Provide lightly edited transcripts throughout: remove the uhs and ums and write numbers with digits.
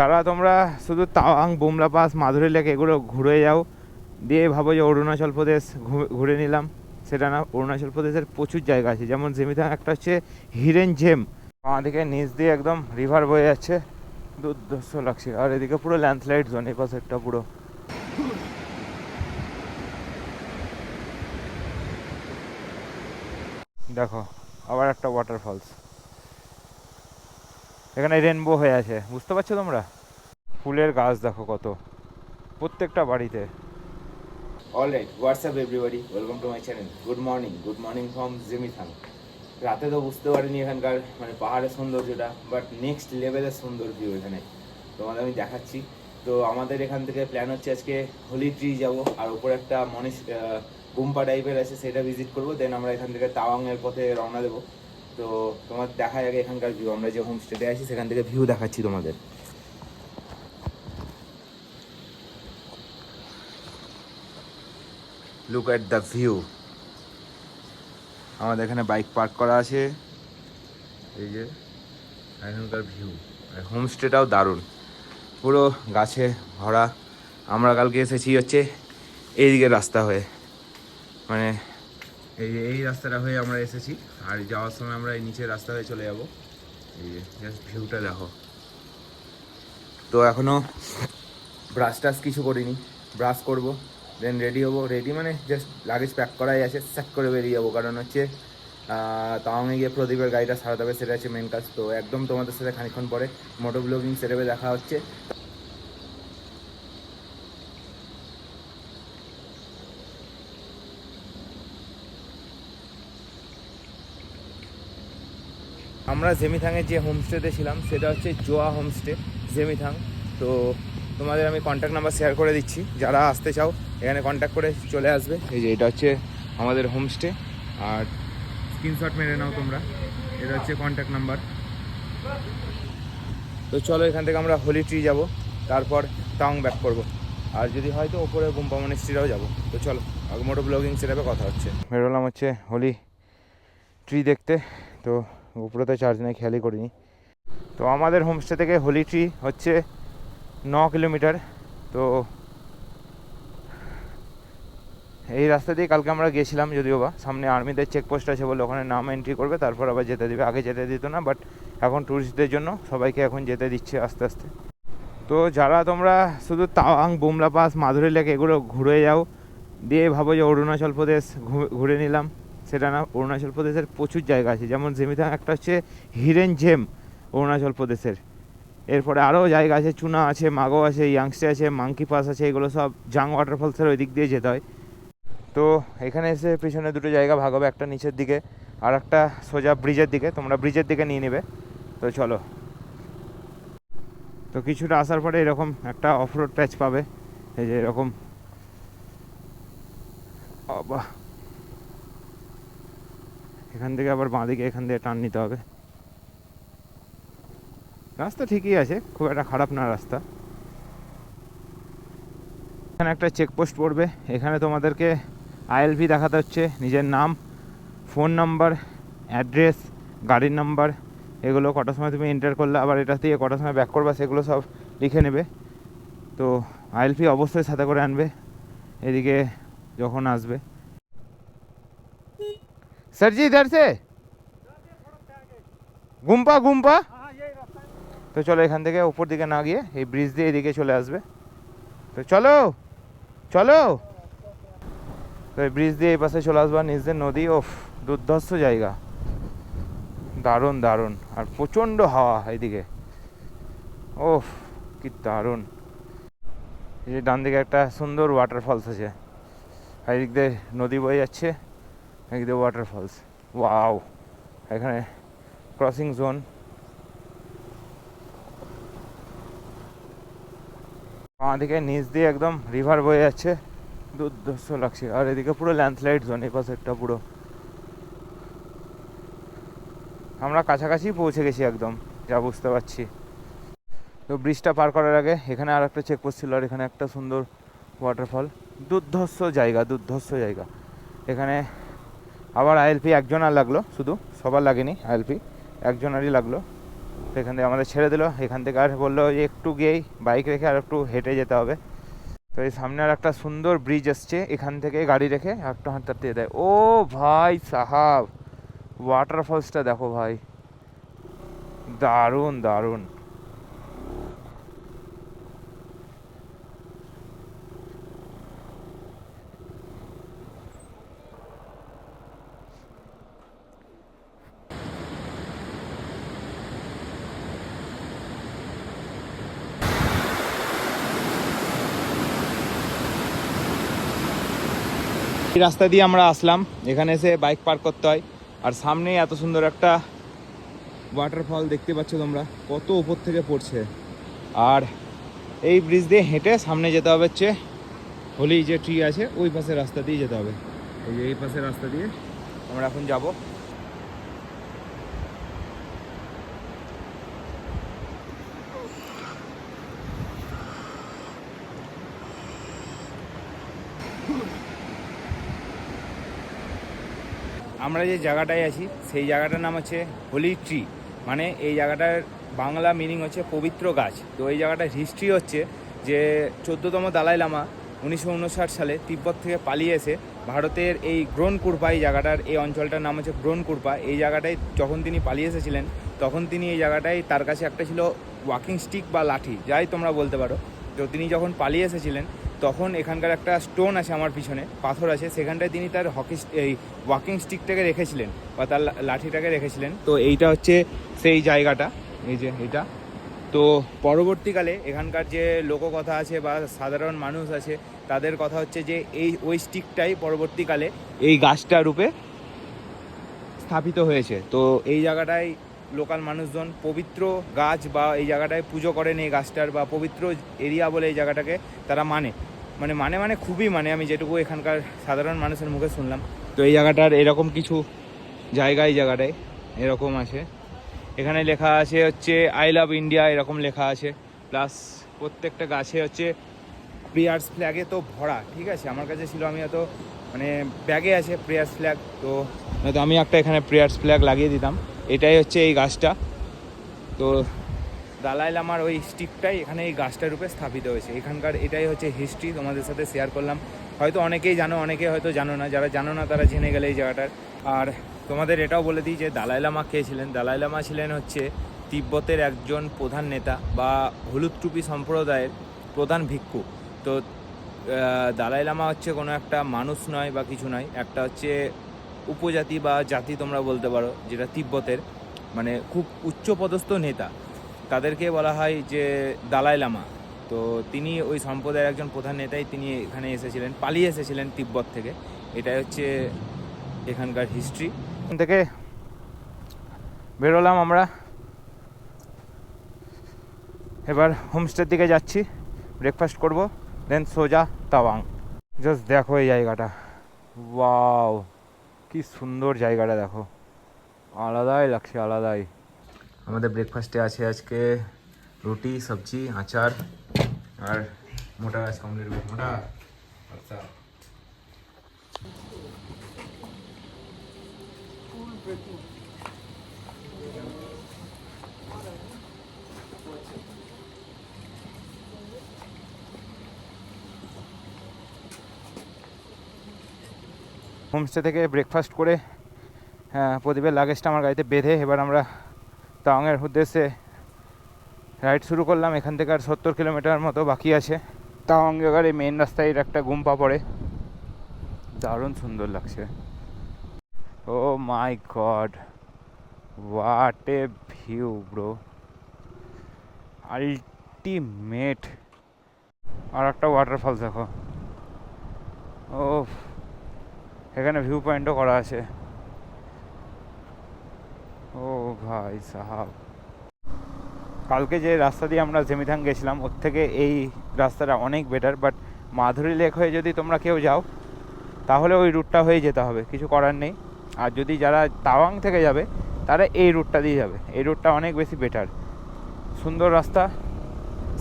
তারা তোমরা শুধু তাওয়াং, বুমলা পাস, মাধুরী লেক এগুলো ঘুরে যাও, দিয়ে ভাবো যে অরুণাচল প্রদেশ ঘুরে নিলাম, সেটা না। অরুণাচল প্রদেশের প্রচুর জায়গা আছে, যেমন জেমিথাং একটা হচ্ছে হিরেন জেম, আমাদেরকে নিচ দিয়ে একদম রিভার বয়ে যাচ্ছে, দুর্ধর্ষ লাগছে। আর এদিকে পুরো ল্যান্ডস্লাইড জোন, এই পাশেরটা পুরো। দেখো আবার একটা ওয়াটারফলস, এখানে রেনবো হয়ে আছে, বুঝতে পারছো তোমরা? ফুলের গাছ দেখো কত, প্রত্যেকটা বাড়িতে। Alright, WhatsApp everybody, welcome to my channel. Good morning from Zemithang. রাতে তো বুঝতে পারিনি এখানকার মানে পাহাড়ের সৌন্দর্যটা, বাট নেক্সট লেভেলের সুন্দর ভিউ এখানে, তোমাদের আমি দেখাচ্ছি। তো আমাদের এখান থেকে প্ল্যান হচ্ছে আজকে হোলি ট্রি যাব, আর উপরে একটা গুম্পা টাইপের আছে, সেটা ভিজিট করবো। দেন আমরা এখান থেকে তাওয়াংয়ের পথে রওনা দেবো। তো তোমার দেখা যাবে এখানকার ভিউ, আমরা যে হোমস্টেতে আছি সেখান থেকে ভিউ দেখাচ্ছি তোমাদের। Look at the view. আমাদের এখানে বাইক পার্ক করা আছে, এই যে এখানকার ভিউ। আর হোমস্টেটাও দারুণ, পুরো গাছে ভরা। আমরা কালকে এসেছি হচ্ছে এইদিকে রাস্তা হয়ে, মানে এই রাস্তাটা হয়ে আমরা এসেছি, আর যাওয়ার সময় আমরা এই নিচের রাস্তা হয়ে চলে যাব। এই যে জাস্ট ভিউটা দেখো। তো এখনও ব্রাশ টাশ কিছু করিনি, ব্রাশ করব, দেন রেডি হবো। রেডি মানে জাস্ট লাগেজ প্যাক করাই আছে, স্যাক করে বেরিয়ে যাবো। কারণ হচ্ছে তাওয়াংয়ে গিয়ে প্রদীপের গাড়িটা সারাতে হবে, সেটা হচ্ছে মেন কাজ। তো একদম তোমাদের সাথে খানিক্ষণ পরে মোটো ব্লগিং সেরেবে দেখা হচ্ছে। আমরা জেমিথাংয়ের যে হোমস্টেতে ছিলাম সেটা হচ্ছে জোয়া হোমস্টে, জেমিথাং। তো তোমাদের আমি কন্ট্যাক্ট নাম্বার শেয়ার করে দিচ্ছি, যারা আসতে চাও এখানে কন্ট্যাক্ট করে চলে আসবে। এই যে এটা হচ্ছে আমাদের হোমস্টে, আর স্ক্রিনশট মেরে নাও তোমরা, এটা হচ্ছে কন্ট্যাক্ট নাম্বার। তো চলো এখান থেকে আমরা হোলি ট্রি যাব, তারপর তাওয়াং ব্যাক করব, আর যদি হয় তো ওপরে গুম্পা মনিস্ট্রিটাও যাবো। তো চলো আগে মোটো ব্লগিং সেটাবে কথা হচ্ছে। বেরোলাম হচ্ছে হোলি ট্রি দেখতে, তো উপরেতে চার্জ নেই, খেয়ালই করিনি। তো আমাদের হোমস্টে থেকে হোলি ট্রি হচ্ছে 9 কিলোমিটার। তো এই রাস্তা দিয়ে কালকে আমরা গেছিলাম, যদিও বা সামনে আর্মিদের চেকপোস্ট আছে বলে ওখানে নাম এন্ট্রি করবে, তারপর আবার যেতে দেবে। আগে যেতে দিত না, বাট এখন ট্যুরিস্টদের জন্য সবাইকে এখন যেতে দিচ্ছে আস্তে আস্তে। তো যারা তোমরা শুধু তাওয়াং, বুমলা পাস, মাধুরী লেক এগুলো ঘুরে যাও, দিয়ে ভাবো যে অরুণাচল প্রদেশ ঘুরে নিলাম, সেটা না। অরুণাচল প্রদেশের প্রচুর জায়গা আছে, যেমন জেমিথাং একটা হচ্ছে হিরেন জেম অরুণাচল প্রদেশের। এরপরে আরও জায়গা আছে, চুনা আছে, মাগো আছে, ইয়াংস্টে আছে, মাংকি পাস আছে, এগুলো সব জাং ওয়াটারফলসের ওই দিক দিয়ে যেতে হয়। তো এখানে এসে পিছনে দুটো জায়গা ভাগ হবে, একটা নিচের দিকে আর একটা সোজা ব্রিজের দিকে। তোমরা ব্রিজের দিকে নিয়ে নেবে। তো চলো, তো কিছুটা আসার পরে এরকম একটা অফরোড প্যাচ পাবে, এই যে এরকম। বাহ, এখান থেকে আবার বাঁদিকে এখান থেকে টার্ন নিতে হবে। রাস্তা ঠিকই আছে, খুব একটা খারাপ না রাস্তা। এখানে একটা চেকপোস্ট পড়বে, এখানে তোমাদেরকে আইএলভি দেখাতে হচ্ছে, নিজের নাম, ফোন নাম্বার, অ্যাড্রেস, গাড়ির নাম্বার, এগুলো কটার সময় তুমি এন্টার করলে, আবার এটা দিয়ে কটার সময় ব্যাক করবা, সেগুলো সব লিখে নেবে। তো আইএলভি অবশ্যই সাথে করে আনবে এদিকে যখন আসবে। স্যার জি ইধার সে গুম্পা গুম্পা। তো চলো এখান থেকে উপর দিকে না গিয়ে এই ব্রিজ দিয়ে এদিকে চলে আসবে। তো চলো চলো, তো এই ব্রিজ দিয়ে এই পাশে চলে আসবা, নিজের নদী। ওফ, দুর্ধর্ষ জায়গা, দারুণ দারুণ। আর প্রচণ্ড হাওয়া এইদিকে, ওফ কি দারুণ। এই যে ডান দিকে একটা সুন্দর ওয়াটারফলস আছে, আর এদিক দিয়ে নদী বয়ে যাচ্ছে, এদিক দিয়ে ওয়াটারফলস। ওয়াও, এখানে ক্রসিং জোন। আমাদেরকে নিচ দিয়ে একদম রিভার বয়ে যাচ্ছে, দুর্ধর্ষ লাগছে। আর এদিকে পুরো ল্যান্ডস্লাইড জোন, এই পাশেরটা পুরো। আমরা কাছাকাছি পৌঁছে গেছি একদম, যা বুঝতে পারছি। তো ব্রিজটা পার করার আগে এখানে আর একটা চেকপোস্ট ছিল, আর এখানে একটা সুন্দর ওয়াটারফল, দুর্ধর্ষ জায়গা, দুর্ধর্ষ জায়গা। এখানে আবার আইএলপি একজন আর লাগলো, শুধু সবার লাগেনি, আইএলপি একজনারই লাগলো। তো এখান থেকে আমাদের ছেড়ে দিল, এখান থেকে আর বললো যে একটু গিয়েই বাইক রেখে আর একটু হেঁটে যেতে হবে। তো এই সামনে আর একটা সুন্দর ব্রিজ এসছে, এখান থেকে গাড়ি রেখে একটু হাঁটতে দেয়। ও ভাই সাহাব, ওয়াটারফলসটা দেখো ভাই, দারুণ দারুণ। এই রাস্তা দিয়ে আমরা আসলাম, এখানে এসে বাইক পার্ক করতে হয়। আর সামনেই এত সুন্দর একটা ওয়াটারফল দেখতে পাচ্ছ তোমরা, কত উপর থেকে পড়ছে। আর এই ব্রিজ দিয়ে হেঁটে সামনে যেতে হবে হচ্ছে হোলি যে ট্রি আছে ওই পাশের রাস্তা দিয়ে যেতে হবে। এই যে এই পাশের রাস্তা দিয়ে আমরা এখন যাব। আমরা যে জায়গাটায় আছি সেই জায়গাটার নাম হচ্ছে হোলি ট্রি, মানে এই জায়গাটার বাংলা মিনিং হচ্ছে পবিত্র গাছ। তো এই জায়গাটার হিস্ট্রি হচ্ছে যে 14তম দালাই লামা 1959 সালে তিব্বত থেকে পালিয়ে এসে ভারতের এই গ্রোনকুরপা, এই জায়গাটার এই অঞ্চলটার নাম হচ্ছে গ্রোনকুরপা, এই জায়গাটায় যখন তিনি পালিয়ে এসেছিলেন তখন তিনি এই জায়গাটায় তার কাছে একটা ছিল ওয়াকিং স্টিক বা লাঠি, যাই তোমরা বলতে পারো। তো তিনি যখন পালিয়ে এসেছিলেন তখন এখানকার একটা স্টোন আছে আমার পিছনে, পাথর আছে, সেখানটায় তিনি তার এই ওয়াকিং স্টিকটাকে রেখেছিলেন বা তার লাঠিটাকে রেখেছিলেন। তো এইটা হচ্ছে সেই জায়গাটা, এই যে এটা। তো পরবর্তীকালে এখানকার যে লোককথা আছে বা সাধারণ মানুষ আছে তাদের কথা হচ্ছে যে ওই স্টিকটাই পরবর্তীকালে এই গাছটা রূপে স্থাপিত হয়েছে। তো এই জায়গাটায় লোকাল মানুষজন পবিত্র গাছ বা এই জায়গাটায় পুজো করেন এই গাছটার, বা পবিত্র এরিয়া বলে এই জায়গাটাকে তারা মানে খুবই আমি যেটুকু এখানকার সাধারণ মানুষের মুখে শুনলাম। তো এই জায়গাটার এরকম কিছু জায়গা এই জায়গাটায় এরকম আছে, এখানে লেখা আছে হচ্ছে আই লাভ ইন্ডিয়া এরকম লেখা আছে, প্লাস প্রত্যেকটা গাছে হচ্ছে প্রেয়ার্স ফ্ল্যাগে তো ভরা, ঠিক আছে। আমার কাছে ছিল, আমি এত ব্যাগে আছে প্রেয়ার্স ফ্ল্যাগ, তো আমি একটা এখানে প্রেয়ার্স ফ্ল্যাগ লাগিয়ে দিতাম। এটাই হচ্ছে এই গাছটা। তো দালাই লামার ওই স্টিকটাই এখানে এই গাছটার রূপে স্থাপিত হয়েছে এখানকার। এটাই হচ্ছে হিস্ট্রি, তোমাদের সাথে শেয়ার করলাম। হয়তো অনেকেই জানো, অনেকে হয়তো জানো না, যারা জানো না তারা জেনে গেলে এই জায়গাটার। আর তোমাদের এটাও বলে দিই যে দালাই লামা কে ছিলেন। দালাই লামা ছিলেন হচ্ছে তিব্বতের একজন প্রধান নেতা বা হলুদ টুপি সম্প্রদায়ের প্রধান ভিক্ষু। তো দালাই লামা হচ্ছে কোনো একটা মানুষ নয় বা কিছু নয়, একটা হচ্ছে উপজাতি বা জাতি তোমরা বলতে পারো, যেটা তিব্বতের খুব উচ্চপদস্থ নেতা, তাদেরকে বলা হয় যে দালাই লামা। তো তিনি ওই সম্প্রদায়ের একজন প্রধান নেতাই, তিনি এখানে এসেছিলেন, পালিয়ে এসেছিলেন তিব্বত থেকে। এটাই হচ্ছে এখানকার হিস্ট্রি। এখান থেকে বেরোলাম আমরা, এবার হোমস্টের দিকে যাচ্ছি, ব্রেকফাস্ট করব, দেন সোজা তাওয়াং। জাস্ট দেখো এই জায়গাটা, ওয়াও কি সুন্দর জায়গাটা দেখো, আলাদাই লাগছে, আলাদাই। আমাদের ব্রেকফাস্টে আছে আজকে রুটি, সবজি, আচার আর মোটা গাছ কমলের মোটা। আচ্ছা, হোমস্টে থেকে ব্রেকফাস্ট করে প্রদীপের লাগেজটা আমার গাড়িতে বেঁধে এবার আমরা তাওয়াংয়ের উদ্দেশ্যে রাইড শুরু করলাম। এখান থেকে আর 70 কিলোমিটার মতো বাকি আছে। তাওয়াং জায়গার এই মেন রাস্তায় একটা গুম্পা পড়ে, দারুণ সুন্দর লাগছে। Oh my god, what a view bro, ultimate. আর একটা ওয়াটারফলস দেখো, ও এখানে ভিউ পয়েন্টও করা আছে। ও ভাই সাহাব, কালকে যে রাস্তা দিয়ে আমরা জেমিথাং গেছিলাম ওর থেকে এই রাস্তাটা অনেক বেটার, বাট মাধুরী লেক হয়ে যদি তোমরা কেউ যাও তাহলে ওই রুটটা হয়ে যেতে হবে, কিছু করার নেই। আর যদি যারা তাওয়াং থেকে যাবে তারা এই রুটটা দিয়ে যাবে, এই রুটটা অনেক বেশি বেটার, সুন্দর রাস্তা,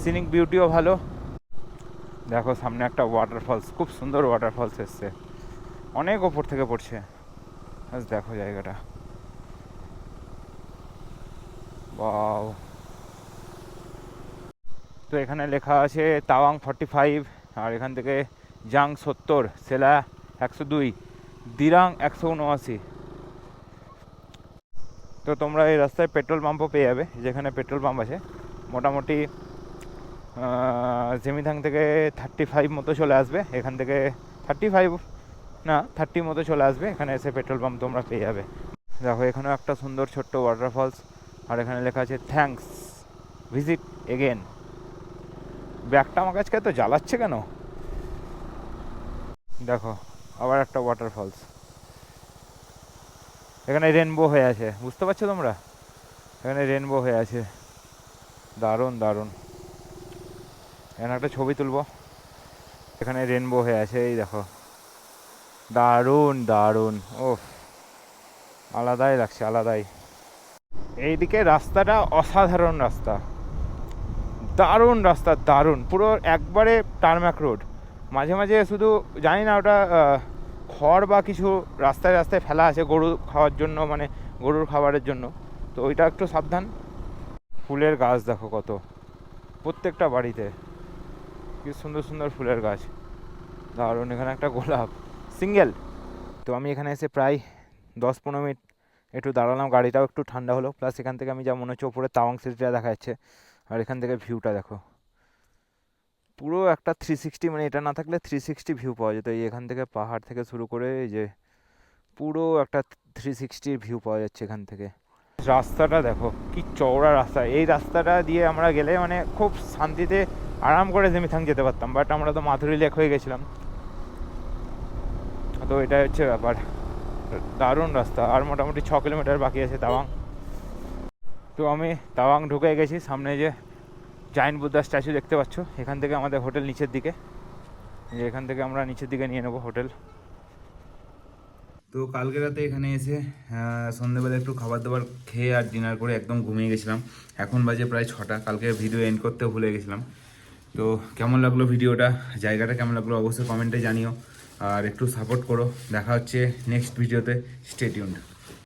সিনিক বিউটিও ভালো। দেখো সামনে একটা ওয়াটারফলস, খুব সুন্দর ওয়াটারফলস এসছে, অনেক ওপর থেকে পড়ছে। দেখো জায়গাটা, ওয়াও। তো এখানে লেখা আছে তাওয়াং 45, আর এখান থেকে জাং 70, সেলা 102, দিরাং 179। তো তোমরা এই রাস্তায় পেট্রোল পাম্পও পেয়ে যাবে, যেখানে পেট্রোল পাম্প আছে মোটামুটি জেমিথাং থেকে 35 মতো চলে আসবে, এখান থেকে 35 না 30 মতো চলে আসবে, এখানে এসে পেট্রোল পাম্প তোমরা পেয়ে যাবে। দেখো এখানেও একটা সুন্দর ছোট্ট ওয়াটারফলস, আর এখানে লেখা আছে থ্যাঙ্কস, ভিজিট এগেন। ব্যাগটা আমার কাছে তো জ্বালাচ্ছে কেন। দেখো আবার একটা ওয়াটারফলস, এখানে রেনবো হয়ে আছে, বুঝতে পারছো তোমরা, এখানে রেনবো হয়ে আছে, দারুণ দারুণ। এখানে একটা ছবি তুলবো, এখানে রেনবো হয়ে আছে, এই দেখো দারুণ দারুণ, ও আলাদাই লাগছে আলাদাই। এইদিকে রাস্তাটা অসাধারণ রাস্তা, দারুণ রাস্তা, দারুণ, পুরো একবারে টারম্যাক রোড। মাঝে মাঝে শুধু জানি না ওটা খড় বা কিছু রাস্তায় রাস্তায় ফেলা আছে গরু খাওয়ার জন্য, মানে গরুর খাবারের জন্য, তো ওইটা একটু সাবধান। ফুলের গাছ দেখো কত, প্রত্যেকটা বাড়িতে কি সুন্দর সুন্দর ফুলের গাছ, দারুণ। এখানে একটা গোলাপ সিঙ্গেল। তো আমি এখানে এসে প্রায় 10-15 মিনিট একটু দাঁড়ালাম, গাড়িটাও একটু ঠান্ডা হলো, প্লাস এখান থেকে আমি যা মনে হচ্ছে ওপরে তাওয়াং সিটিটা দেখা যাচ্ছে, আর এখান থেকে ভিউটা দেখো পুরো একটা 360, মানে এটা না থাকলে 360 ভিউ পাওয়া যেত। এই এখান থেকে পাহাড় থেকে শুরু করে এই যে পুরো একটা 360 ভিউ পাওয়া যাচ্ছে এখান থেকে। রাস্তাটা দেখো কি চওড়া রাস্তা, এই রাস্তাটা দিয়ে আমরা গেলে মানে খুব শান্তিতে আরাম করে জেমিথাং যেতে পারতাম, বাট আমরা তো মাথুরি লেক হয়ে গেছিলাম, তো এটাই হচ্ছে ব্যাপার। দারুণ রাস্তা, আর মোটামুটি 6 কিলোমিটার বাকি আছে তাওয়াং। তো আমি তাওয়াং ঢুকে গেছি, সামনে যে জাইন্ট বুদ্ধা স্ট্যাচু দেখতে পাচ্ছ, এখান থেকে আমাদের হোটেল নিচের দিকে, যে এখান থেকে আমরা নিচের দিকে নিয়ে নেবো হোটেল। তো কালকে রাতে এখানে এসে সন্ধ্যেবেলা একটু খাবার দাবার খেয়ে আর ডিনার করে একদম ঘুমিয়ে গেছিলাম। এখন বাজে প্রায় 6টা, কালকে ভিডিও এন্ড করতে ভুলে গেছিলাম। তো কেমন লাগলো ভিডিওটা, জায়গাটা কেমন লাগলো অবশ্যই কমেন্টে জানিও, আর একটু সাপোর্ট করো। দেখা হচ্ছে নেক্সট ভিডিওতে, স্টে টিউনড।